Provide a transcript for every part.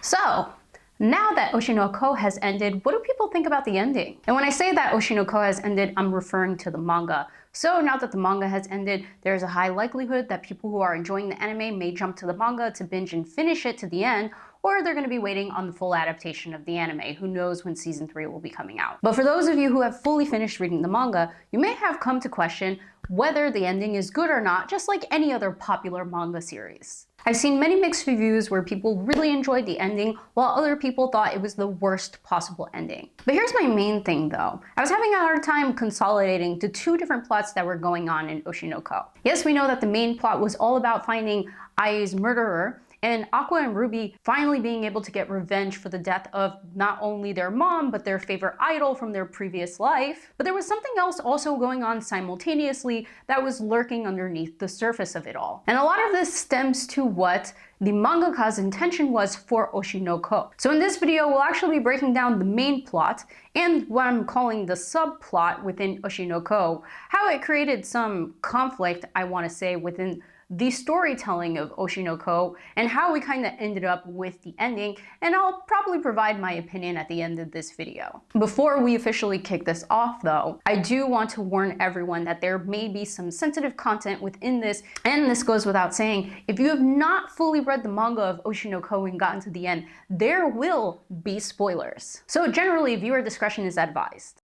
So, now that Oshi No Ko has ended, what do people think about the ending? And when I say that Oshi No Ko has ended, I'm referring to the manga. So now that the manga has ended, there's a high likelihood that people who are enjoying the anime may jump to the manga to binge and finish it to the end, or they're going to be waiting on the full adaptation of the anime. Who knows when season 3 will be coming out. But for those of you who have fully finished reading the manga, you may have come to question whether the ending is good or not, just like any other popular manga series. I've seen many mixed reviews where people really enjoyed the ending, while other people thought it was the worst possible ending. But here's my main thing though. I was having a hard time consolidating the two different plots that were going on in Oshi No Ko. Yes, we know that the main plot was all about finding Ai's murderer, and Aqua and Ruby finally being able to get revenge for the death of not only their mom, but their favorite idol from their previous life. But there was something else also going on simultaneously that was lurking underneath the surface of it all. And a lot of this stems to what the mangaka's intention was for Oshi No Ko. So in this video, we'll actually be breaking down the main plot and what I'm calling the subplot within Oshi No Ko, how it created some conflict, I want to say, within the storytelling of Oshi No Ko, and how we kind of ended up with the ending, and I'll probably provide my opinion at the end of this video. Before we officially kick this off though, I do want to warn everyone that there may be some sensitive content within this, and this goes without saying, if you have not fully read the manga of Oshi No Ko and gotten to the end, there will be spoilers. So generally, viewer discretion is advised.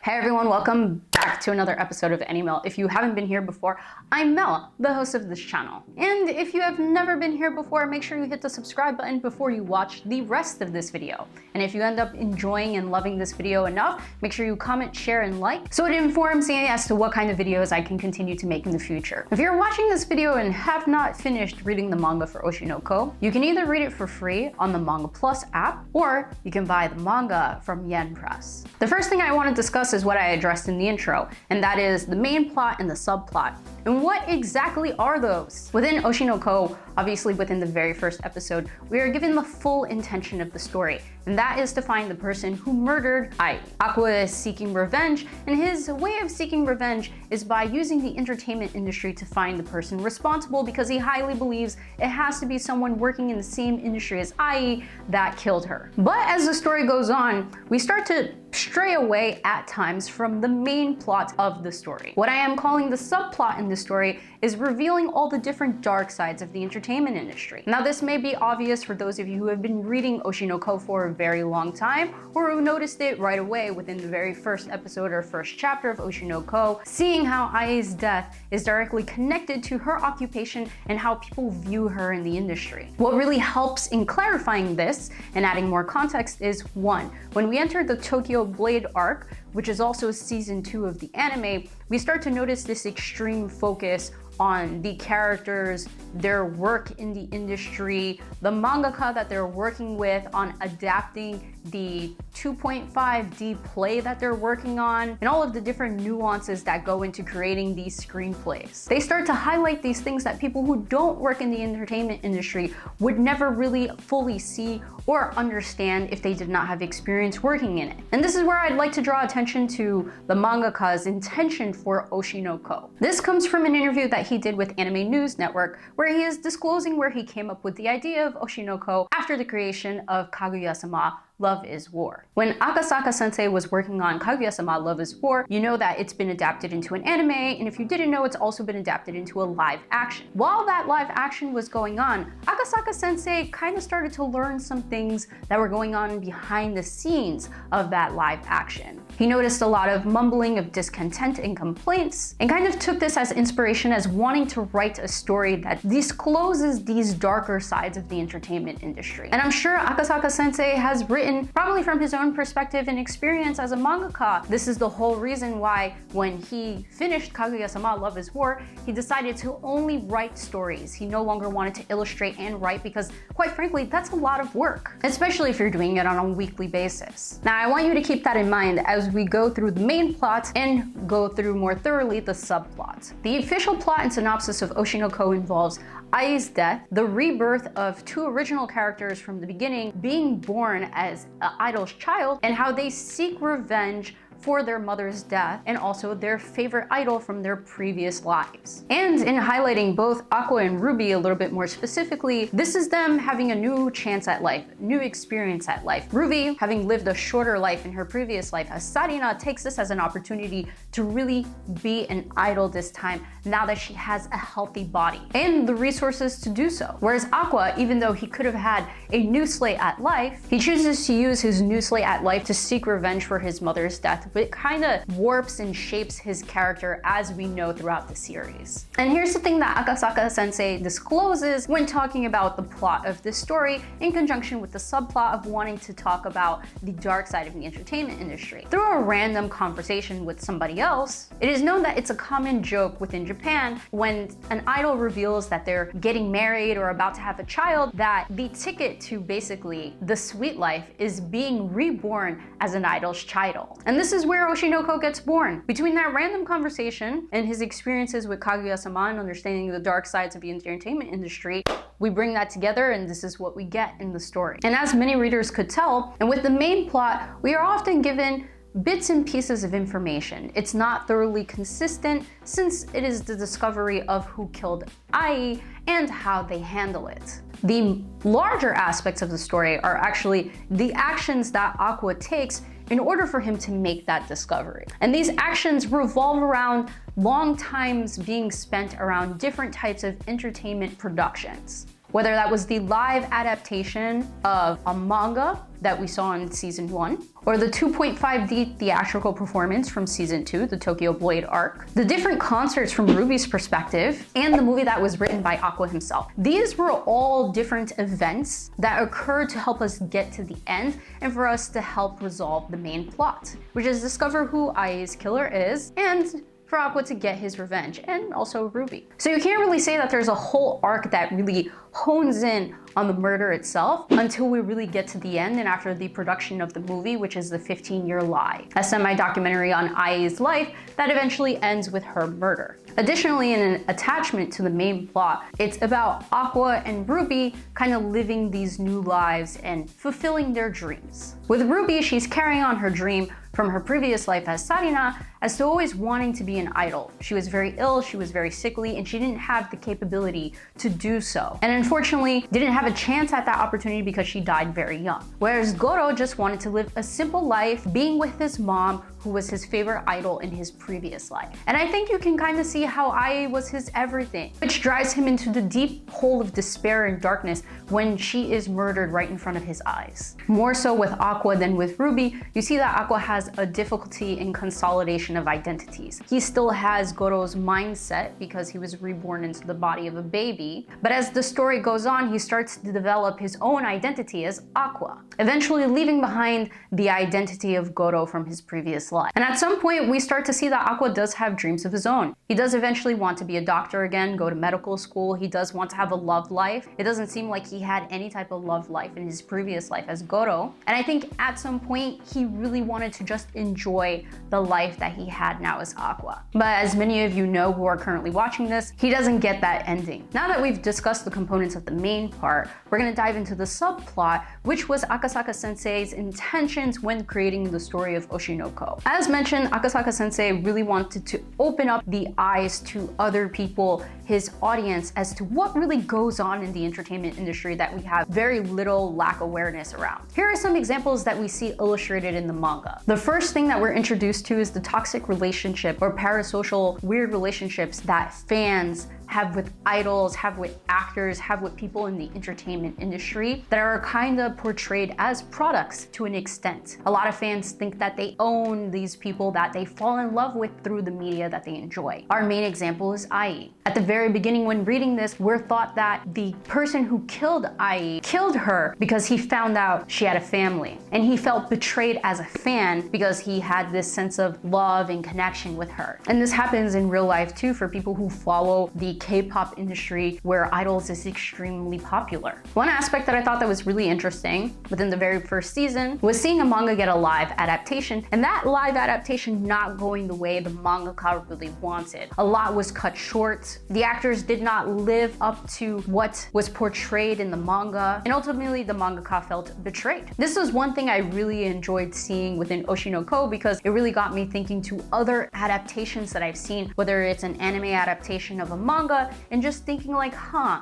Hey everyone, welcome back to another episode of AniMel. If you haven't been here before, I'm Mel, the host of this channel. And if you have never been here before, make sure you hit the subscribe button before you watch the rest of this video. And if you end up enjoying and loving this video enough, make sure you comment, share, and like, so it informs me as to what kind of videos I can continue to make in the future. If you're watching this video and have not finished reading the manga for Oshi No Ko, you can either read it for free on the Manga Plus app, or you can buy the manga from Yen Press. The first thing I want to discuss is what I addressed in the intro, and that is the main plot and the subplot. And what exactly are those? Within Oshi No Ko, obviously within the very first episode, we are given the full intention of the story, and that is to find the person who murdered Ai. Aqua is seeking revenge, and his way of seeking revenge is by using the entertainment industry to find the person responsible, because he highly believes it has to be someone working in the same industry as Ai that killed her. But as the story goes on, we start to stray away at times from the main plot of the story. What I am calling the subplot in the story is revealing all the different dark sides of the entertainment industry. Now this may be obvious for those of you who have been reading Oshi No Ko for a very long time, or who noticed it right away within the very first episode or first chapter of Oshi No Ko, seeing how Ai's death is directly connected to her occupation and how people view her in the industry. What really helps in clarifying this and adding more context is, one, when we enter the Tokyo Blade arc, which is also season 2 of the anime, we start to notice this extreme focus on the characters, their work in the industry, the mangaka that they're working with on adapting the 2.5D play that they're working on, and all of the different nuances that go into creating these screenplays. They start to highlight these things that people who don't work in the entertainment industry would never really fully see or understand if they did not have experience working in it. And this is where I'd like to draw attention to the mangaka's intention for Oshi No Ko. This comes from an interview that he did with Anime News Network, where he is disclosing where he came up with the idea of Oshi No Ko after the creation of Kaguya-sama Love is War. When Akasaka-sensei was working on Kaguya-sama Love is War, you know that it's been adapted into an anime, and if you didn't know, it's also been adapted into a live action. While that live action was going on, Akasaka-sensei kind of started to learn some things that were going on behind the scenes of that live action. He noticed a lot of mumbling of discontent and complaints, and kind of took this as inspiration as wanting to write a story that discloses these darker sides of the entertainment industry. And I'm sure Akasaka-sensei has written, probably from his own perspective and experience as a mangaka, this is the whole reason why when he finished Kaguya-sama Love is War, he decided to only write stories. He no longer wanted to illustrate and write because, quite frankly, that's a lot of work, especially if you're doing it on a weekly basis. Now, I want you to keep that in mind as we go through the main plot and go through more thoroughly the subplot. The official plot and synopsis of Oshi No Ko involves Ai's death, the rebirth of two original characters from the beginning being born as an idol's child, and how they seek revenge for their mother's death and also their favorite idol from their previous lives. And in highlighting both Aqua and Ruby a little bit more specifically, this is them having a new chance at life, new experience at life. Ruby, having lived a shorter life in her previous life, as Sarina takes this as an opportunity to really be an idol this time, now that she has a healthy body and the resources to do so. Whereas Aqua, even though he could have had a new slate at life, he chooses to use his new slate at life to seek revenge for his mother's death, but it kind of warps and shapes his character as we know throughout the series. And here's the thing that Akasaka-sensei discloses when talking about the plot of this story in conjunction with the subplot of wanting to talk about the dark side of the entertainment industry. Through a random conversation with somebody else, it is known that it's a common joke within Japan when an idol reveals that they're getting married or about to have a child, that the ticket to basically the sweet life is being reborn as an idol's child. And this is where Oshi No Ko gets born. Between that random conversation and his experiences with Kaguya-sama and understanding the dark sides of the entertainment industry, we bring that together and this is what we get in the story. And as many readers could tell, and with the main plot, we are often given bits and pieces of information. It's not thoroughly consistent since it is the discovery of who killed Ai and how they handle it. The larger aspects of the story are actually the actions that Aqua takes in order for him to make that discovery. And these actions revolve around long times being spent around different types of entertainment productions. Whether that was the live adaptation of a manga that we saw in season 1, or the 2.5D theatrical performance from season 2, the Tokyo Blade arc, the different concerts from Ruby's perspective, and the movie that was written by Aqua himself. These were all different events that occurred to help us get to the end and for us to help resolve the main plot, which is discover who Ai's killer is and for Aqua to get his revenge, and also Ruby. So you can't really say that there's a whole arc that really hones in on the murder itself until we really get to the end and after the production of the movie, which is the 15-year Lie, a semi-documentary on Ai's life that eventually ends with her murder. Additionally, in an attachment to the main plot, it's about Aqua and Ruby kind of living these new lives and fulfilling their dreams. With Ruby, she's carrying on her dream from her previous life as Sarina as to always wanting to be an idol. She was very ill, she was very sickly, and she didn't have the capability to do so. And unfortunately, didn't have a chance at that opportunity because she died very young. Whereas Goro just wanted to live a simple life, being with his mom, who was his favorite idol in his previous life. And I think you can kind of see how Ai was his everything, which drives him into the deep hole of despair and darkness when she is murdered right in front of his eyes. More so with Aqua than with Ruby, you see that Aqua has a difficulty in consolidation of identities. He still has Goro's mindset because he was reborn into the body of a baby, but as the story goes on, he starts to develop his own identity as Aqua, eventually leaving behind the identity of Goro from his previous life. And at some point, we start to see that Aqua does have dreams of his own. He does eventually want to be a doctor again, go to medical school. He does want to have a love life. It doesn't seem like he had any type of love life in his previous life as Goro. And I think at some point, he really wanted to just enjoy the life that he had now as Aqua. But as many of you know who are currently watching this, he doesn't get that ending. Now that we've discussed the components of the main part, we're gonna dive into the subplot, which was Akasaka-sensei's intentions when creating the story of Oshi No Ko. As mentioned, Akasaka-sensei really wanted to open up the eyes to other people, his audience, as to what really goes on in the entertainment industry that we have very little lack awareness around. Here are some examples that we see illustrated in the manga. The first thing that we're introduced to is the toxic relationship or parasocial weird relationships that fans have with idols, have with actors, have with people in the entertainment industry that are kind of portrayed as products to an extent. A lot of fans think that they own these people that they fall in love with through the media that they enjoy. Our main example is Ai. At the very beginning when reading this, we're thought that the person who killed Ai killed her because he found out she had a family. And he felt betrayed as a fan because he had this sense of love and connection with her. And this happens in real life too for people who follow the K-pop industry where idols is extremely popular. One aspect that I thought that was really interesting within the very first season was seeing a manga get a live adaptation, and that live adaptation not going the way the mangaka really wanted. A lot was cut short. The actors did not live up to what was portrayed in the manga, and ultimately the mangaka felt betrayed. This was one thing I really enjoyed seeing within Oshi No Ko, because it really got me thinking to other adaptations that I've seen, whether it's an anime adaptation of a manga, and just thinking like,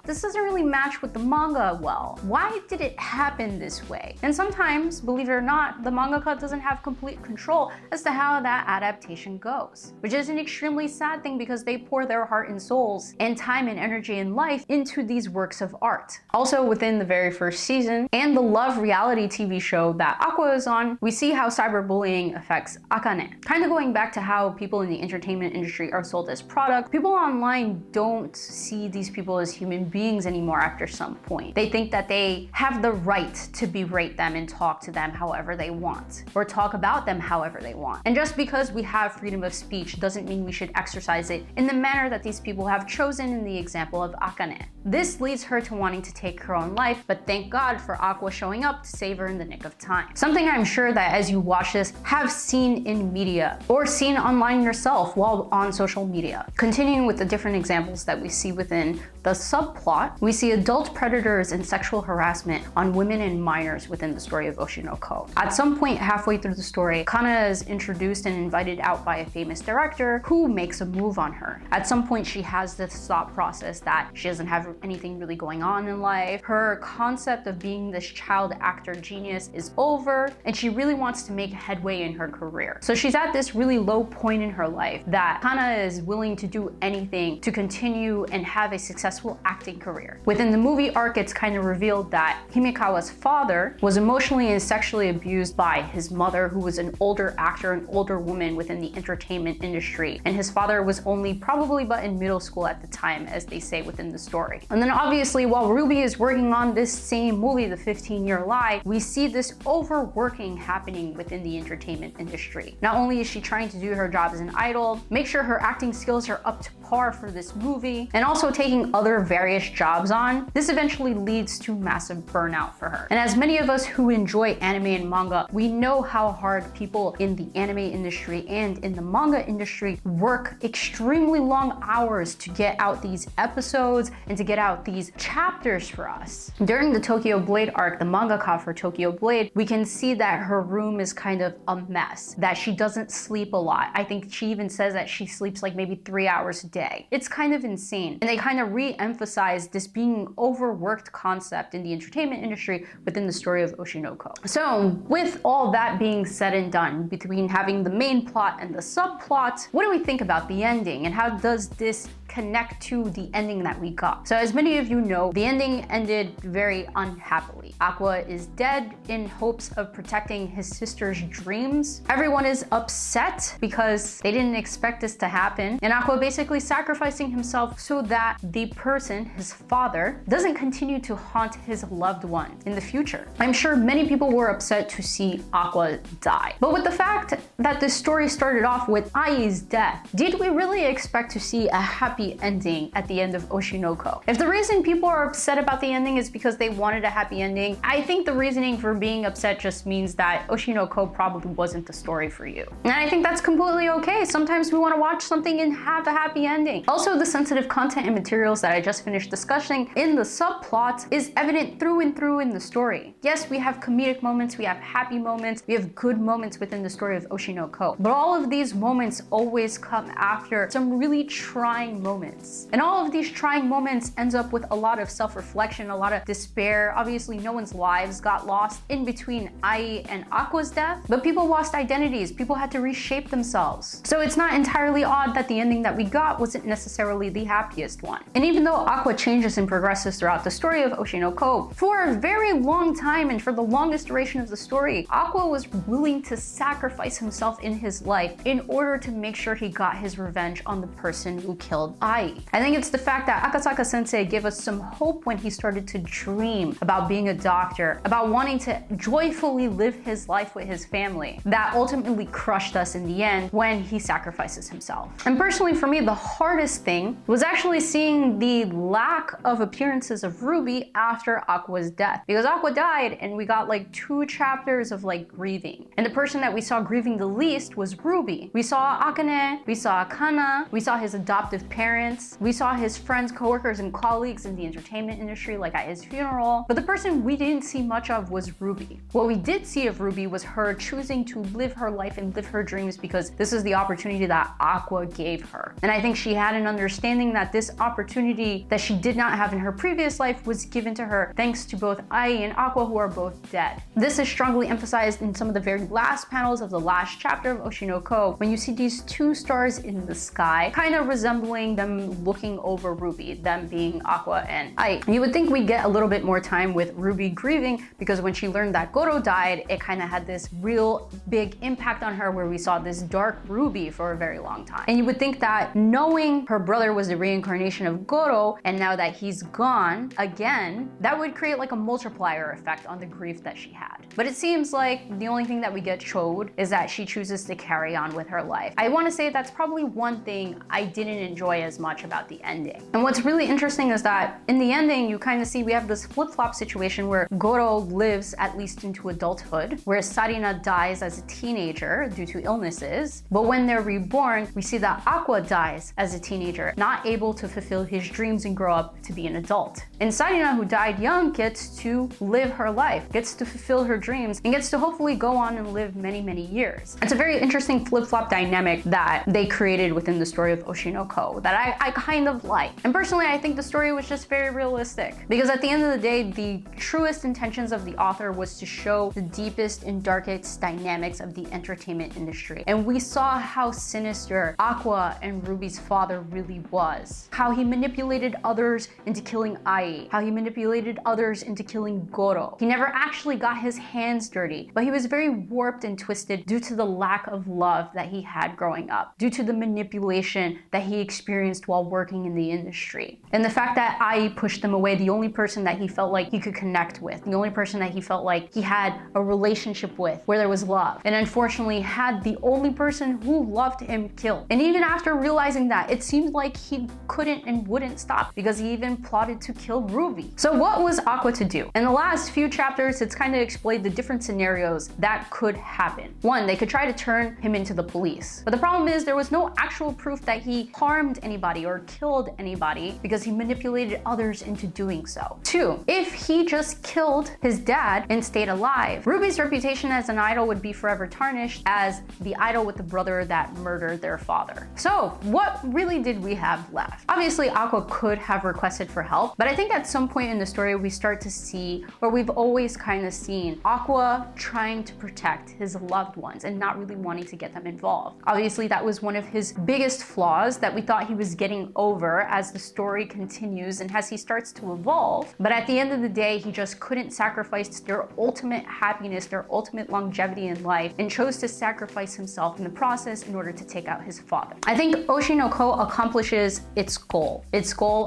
this doesn't really match with the manga well. Why did it happen this way? And sometimes, believe it or not, the mangaka doesn't have complete control as to how that adaptation goes, which is an extremely sad thing because they pour their heart and souls and time and energy and life into these works of art. Also within the very first season and the Love reality TV show that Aqua is on, we see how cyberbullying affects Akane. Kind of going back to how people in the entertainment industry are sold as products, people online don't see these people as human beings anymore after some point. They think that they have the right to berate them and talk to them however they want, or talk about them however they want. And just because we have freedom of speech doesn't mean we should exercise it in the manner that these people have chosen in the example of Akane. This leads her to wanting to take her own life, but thank God for Aqua showing up to save her in the nick of time. Something I'm sure that as you watch this have seen in media or seen online yourself while on social media. Continuing with the different examples that we see within the subplot, we see adult predators and sexual harassment on women and minors within the story of Oshi No Ko. At some point halfway through the story, Kana is introduced and invited out by a famous director who makes a move on her. At some point she has this thought process that she doesn't have anything really going on in life. Her concept of being this child actor genius is over, and she really wants to make headway in her career. So she's at this really low point in her life that Kana is willing to do anything to continue and have a successful acting career. Within the movie arc, it's kind of revealed that Himekawa's father was emotionally and sexually abused by his mother, who was an older actor, an older woman within the entertainment industry, and his father was only probably but in middle school at the time, as they say within the story. And then obviously while Ruby is working on this same movie, The 15-Year Lie, we see this overworking happening within the entertainment industry. Not only is she trying to do her job as an idol, make sure her acting skills are up to par for this movie, and also taking other various jobs on, this eventually leads to massive burnout for her. And as many of us who enjoy anime and manga, we know how hard people in the anime industry and in the manga industry work extremely long hours to get out these episodes and to get out these chapters for us. During the Tokyo Blade arc, the mangaka for Tokyo Blade, we can see that her room is kind of a mess, that she doesn't sleep a lot. I think she even says that she sleeps like maybe 3 hours a day. It's kind of insane. And they kind of re-emphasize this being overworked concept in the entertainment industry within the story of Oshi No Ko. So with all that being said and done, between having the main plot and the subplot, what do we think about the ending, and how does this connect to the ending that we got? So as many of you know, the ending ended very unhappily. Aqua is dead in hopes of protecting his sister's dreams. Everyone is upset because they didn't expect this to happen, and Aqua basically sacrificing himself so that the person, his father, doesn't continue to haunt his loved one in the future. I'm sure many people were upset to see Aqua die. But with the fact that this story started off with Ai's death, did we really expect to see a happy ending at the end of Oshi No Ko? If the reason people are upset about the ending is because they wanted a happy ending, I think the reasoning for being upset just means that Oshi No Ko probably wasn't the story for you. And I think that's completely okay. Sometimes we want to watch something and have a happy ending. Also, the sensitive content and materials that I just finished discussing in the subplot is evident through and through in the story. Yes, we have comedic moments, we have happy moments, we have good moments within the story of Oshi No Ko, but all of these moments always come after some really trying moments. And all of these trying moments ends up with a lot of self-reflection, a lot of despair. Obviously, no one's lives got lost in between Ai and Aqua's death, but people lost identities, people had to reshape themselves. So it's not entirely odd that the ending that we got wasn't necessarily the happiest one. And even though Aqua changes and progresses throughout the story of Oshi No Ko, for a very long time and for the longest duration of the story, Aqua was willing to sacrifice himself in his life in order to make sure he got his revenge on the person who killed Ai. I think it's the fact that Akasaka-sensei gave us some hope when he started to dream about being a doctor, about wanting to joyfully live his life with his family, that ultimately crushed us in the end when he sacrifices himself. And personally for me, the hardest thing was actually seeing the lack of appearances of Ruby after Aqua's death. Because Aqua died and we got like 2 chapters of like grieving. And the person that we saw grieving the least was Ruby. We saw Akane, we saw Akana, we saw his adoptive parents, we saw his friends, coworkers, and colleagues in the entertainment industry like at his funeral. But the person we didn't see much of was Ruby. What we did see of Ruby was her choosing to live her life and live her dreams because this is the opportunity that Aqua gave her. And I think she had an understanding that this opportunity that she did not have in her previous life was given to her thanks to both Ai and Aqua, who are both dead. This is strongly emphasized in some of the very last panels of the last chapter of Oshi No Ko, when you see these 2 stars in the sky, kind of resembling them looking over Ruby, them being Aqua and Ai. You would think we'd get a little bit more time with Ruby grieving because when she learned that Goro died, it kind of had this real big impact on her where we saw this dark Ruby for a very long time. And you would think that knowing her brother was the reincarnation of Goro, and now that he's gone again, that would create like a multiplier effect on the grief that she had. But it seems like the only thing that we get showed is that she chooses to carry on with her life. I want to say that's probably one thing I didn't enjoy as much about the ending. And what's really interesting is that in the ending, you kind of see we have this flip-flop situation where Goro lives at least into adulthood, whereas Sarina dies as a teenager due to illnesses. But when they're reborn, we see that Aqua dies as a teenager, not able to fulfill his dreams and grow up to be an adult. And Sarina, who died young, gets to live her life, gets to fulfill her dreams, and gets to hopefully go on and live many, many years. It's a very interesting flip-flop dynamic that they created within the story of Oshi No Ko that I kind of like. And personally, I think the story was just very realistic. Because at the end of the day, the truest intentions of the author was to show the deepest and darkest dynamics of the entertainment industry. And we saw how sinister Aqua and Ruby's father really was. How he manipulated others into killing Ai. How he manipulated others into killing Goro. He never actually got his hands dirty, but he was very warped and twisted due to the lack of love that he had growing up, due to the manipulation that he experienced while working in the industry. And the fact that Ai pushed him away, the only person that he felt like he could connect with, the only person that he felt like he had a relationship with, where there was love, and unfortunately had the only person who loved him killed. And even after realizing that, it seemed like he couldn't and wouldn't stop because he even plotted to kill Ruby. So what was Aqua to do? In the last few chapters, it's kind of explained the different scenarios that could happen. One, they could try to turn him into the police. But the problem is there was no actual proof that he harmed anybody or killed anybody because he manipulated others into doing so. Two, if he just killed his dad and stayed alive, Ruby's reputation as an idol would be forever tarnished as the idol with the brother that murdered their father. So what really did we have left? Obviously, Aqua could have requested for help, but I think at some point in the story we start to see, or we've always kind of seen, Aqua trying to protect his loved ones and not really wanting to get them involved. Obviously, that was one of his biggest flaws that we thought he was getting over as the story continues and as he starts to evolve. But at the end of the day, he just couldn't sacrifice their ultimate happiness, their ultimate longevity in life, and chose to sacrifice himself in the process in order to take out his father. I think Oshi No Ko accomplishes its goal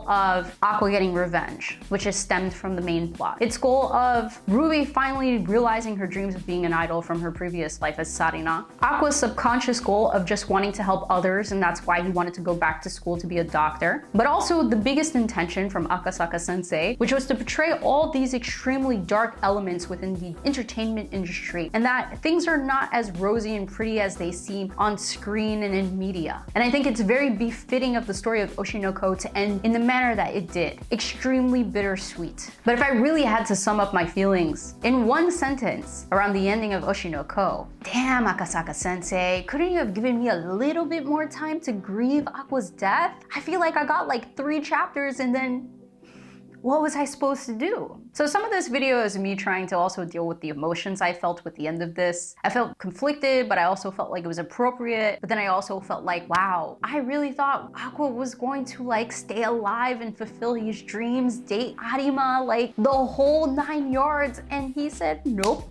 of Aqua getting revenge, which is stemmed from the main plot. Its goal of Ruby finally realizing her dreams of being an idol from her previous life as Sarina. Aqua's subconscious goal of just wanting to help others, and that's why he wanted to go back to school to be a doctor. But also the biggest intention from Akasaka-sensei, which was to portray all these extremely dark elements within the entertainment industry, and that things are not as rosy and pretty as they seem on screen and in media. And I think it's very befitting of the story of Oshi No Ko to end in the manner that it did. Extremely bittersweet. But if I really had to sum up my feelings in one sentence around the ending of Oshi No Ko, damn, Akasaka-sensei, couldn't you have given me a little bit more time to grieve Aqua's death? I feel like I got like 3 chapters and then what was I supposed to do? So some of this video is me trying to also deal with the emotions I felt with the end of this. I felt conflicted, but I also felt like it was appropriate. But then I also felt like, wow, I really thought Aqua was going to like stay alive and fulfill his dreams, date Arima, like the whole 9 yards. And he said, nope.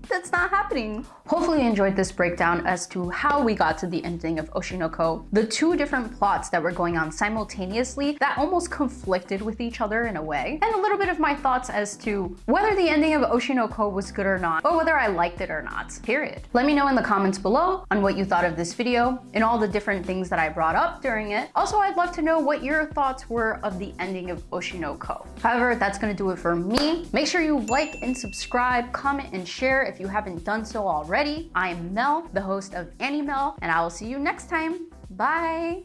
That's not happening. Hopefully you enjoyed this breakdown as to how we got to the ending of Oshi No Ko. The two different plots that were going on simultaneously that almost conflicted with each other in a way. And a little bit of my thoughts as to whether the ending of Oshi No Ko was good or not, or whether I liked it or not, period. Let me know in the comments below on what you thought of this video and all the different things that I brought up during it. Also, I'd love to know what your thoughts were of the ending of Oshi No Ko. However, that's gonna do it for me. Make sure you like and subscribe, comment, and share if you haven't done so already. I'm Mel, the host of Annie Mel, and I will see you next time. Bye!